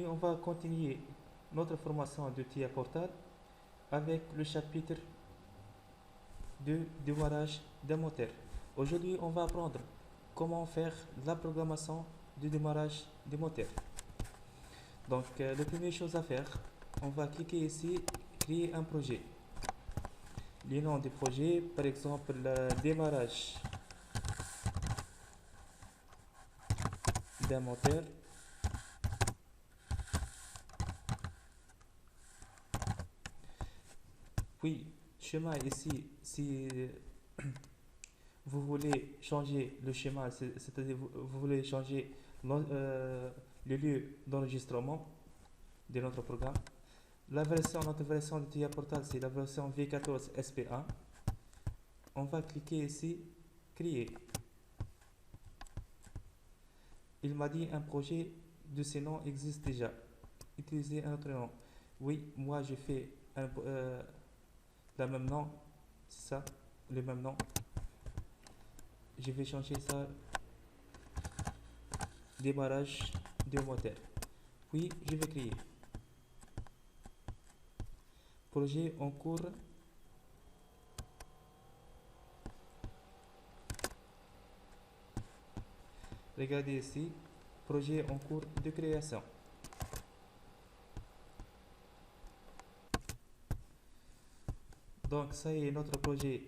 on va continuer notre formation de TIA Portal avec le chapitre de démarrage d'un moteur. Aujourd'hui, on va apprendre comment faire la programmation de démarrage des moteurs. Donc, la première chose à faire, on va cliquer ici, créer un projet. Le nom du projet, par exemple, démarrage d'un moteur. Puis, schéma ici, si vous voulez changer le schéma, c'est-à-dire vous voulez changer le lieu d'enregistrement de notre programme. Notre version de TIA Portal, c'est la version V14 SP1. On va cliquer ici, créer. Il m'a dit un projet de ce nom existe déjà. Utilisez un autre nom. Oui, moi je fais le même nom, c'est ça, le même nom. Je vais changer ça, démarrage de moteur. Puis je vais créer. Projet en cours. Regardez ici, projet en cours de création. Donc ça y est, notre projet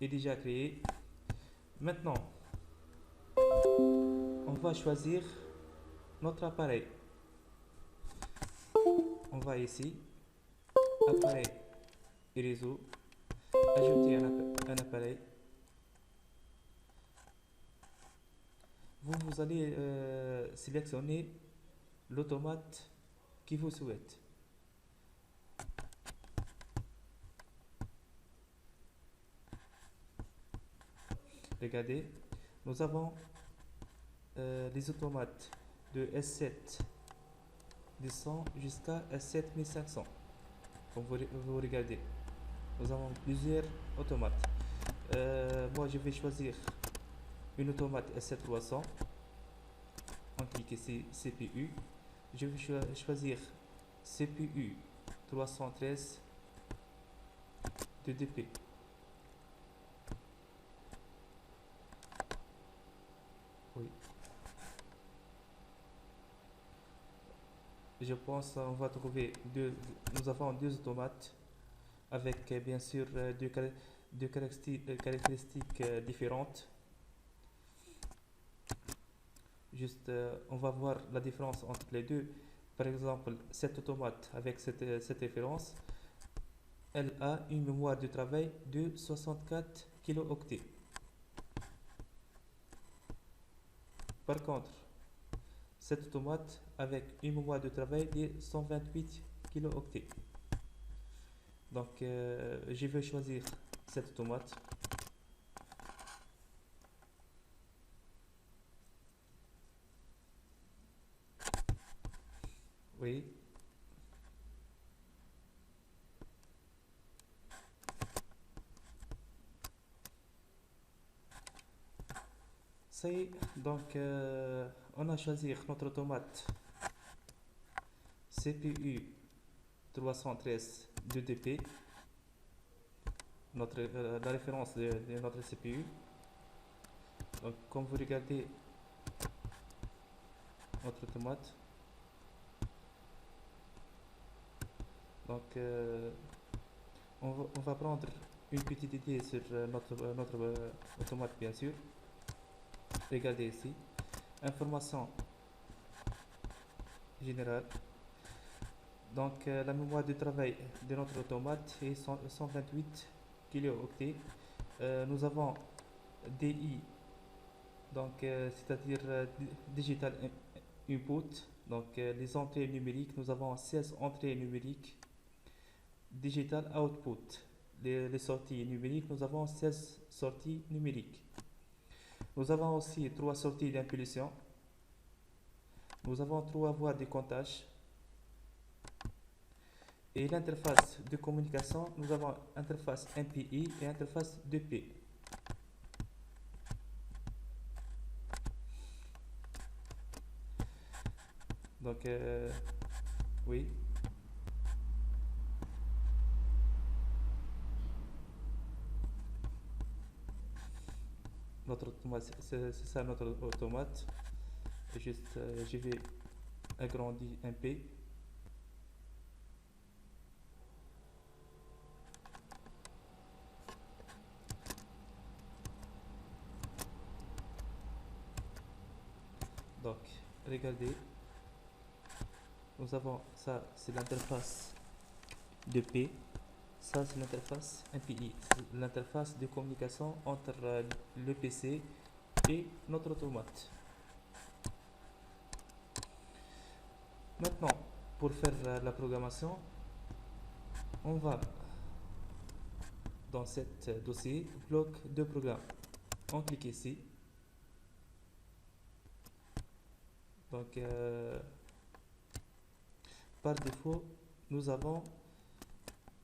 est déjà créé. Maintenant, on va choisir notre appareil. On va ici, appareil et réseau, ajouter un appareil. Vous allez sélectionner l'automate qui vous souhaite. Regardez, nous avons les automates de S7 descend jusqu'à S7 1500. Comme vous regardez, nous avons plusieurs automates. Moi, je vais choisir une automate S7 300. On clique ici CPU. Je vais choisir CPU 313 2DP. Oui. Je pense qu'on va trouver nous avons deux automates avec bien sûr deux caractéristiques différentes. Juste, on va voir la différence entre les deux. Par exemple, cette automate avec cette référence, elle a une mémoire de travail de 64 kilooctets. Par contre, cette automate avec une mémoire de travail de 128 kilooctets. Donc, je vais choisir cette automate. Oui. Ça y est, donc on a choisi notre automate CPU 313 2DP, la référence de notre CPU. Donc, comme vous regardez notre automate, donc on va prendre une petite idée sur notre automate, bien sûr. Regardez ici, information générale. Donc la mémoire de travail de notre automate est 128 kilooctets. Nous avons DI, donc c'est-à-dire Digital Input, donc les entrées numériques. Nous avons 16 entrées numériques. Digital Output, les sorties numériques. Nous avons 16 sorties numériques. Nous avons aussi 3 sorties d'impulsion. Nous avons 3 voies de comptage. Et l'interface de communication, nous avons interface MPI et interface 2P. Donc, oui, notre automate, c'est ça notre automate. Juste, je vais agrandir un peu. Donc, regardez, nous avons ça, c'est l'interface de P. Ça, c'est l'interface MPI, c'est l'interface de communication entre le PC et notre automate. Maintenant, pour faire la programmation, on va dans cet dossier bloc de programme. On clique ici. Donc, par défaut, nous avons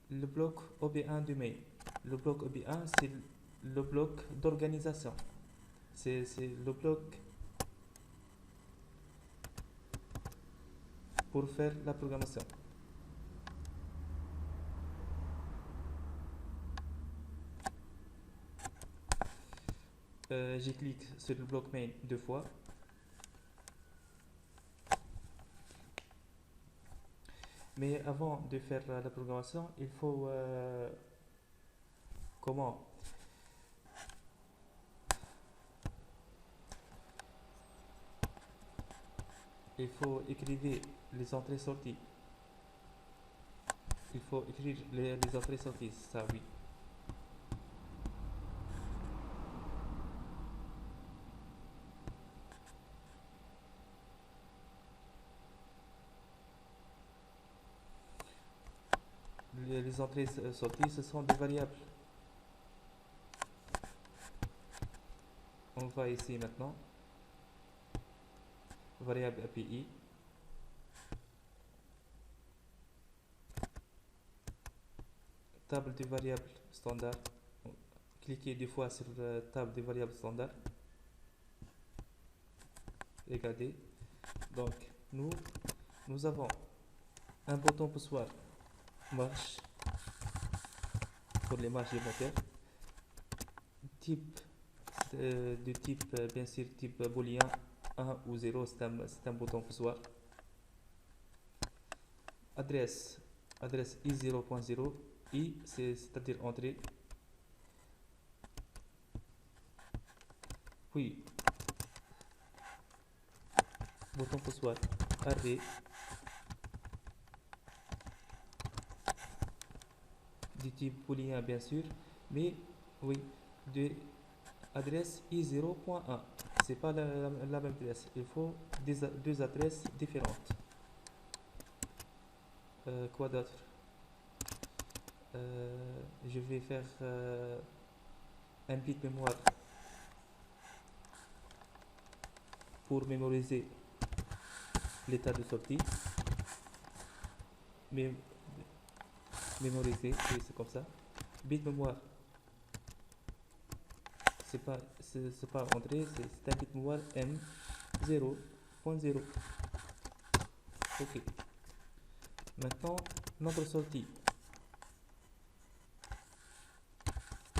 le bloc OB1 du mail. Le bloc OB1, c'est le bloc d'organisation. C'est le bloc pour faire la programmation. Je clique sur le bloc main 2 fois. Mais avant de faire la programmation, il faut comment il faut écrire les entrées-sorties. Il faut écrire les entrées-sorties, ça oui. Les entrées-sorties, ce sont des variables. On va ici maintenant. Variable API. Table de variables standard. Cliquez 2 fois sur la table de variables standard. Regardez. Donc, nous avons un bouton poussoir marche pour les marches du moteur. Type de type, bien sûr, type booléen 1 ou 0, c'est un bouton poussoir. Adresse i0.0, i c'est-à-dire entrée. Puis, bouton poussoir arrêt. Du type booléen bien sûr, mais oui, de adresse i0.1. C'est pas la même adresse. Il faut deux adresses différentes. Quoi d'autre? Je vais faire un bit mémoire pour mémoriser l'état de sortie. Mais mémoriser, oui, c'est comme ça. Bit mémoire, c'est pas entrée, c'est un bit mémoire M0.0. Ok. Maintenant, notre sortie.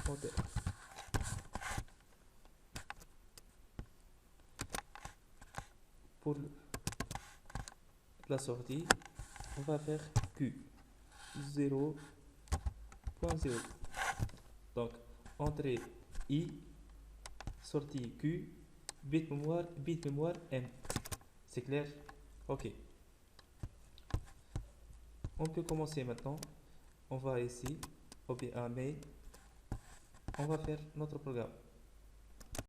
Moteur. Pour la sortie, on va faire Q 0.0. Donc, entrée I, sortie Q, bit mémoire M. C'est clair? Ok. On peut commencer maintenant. On va ici, OBA main. On va faire notre programme.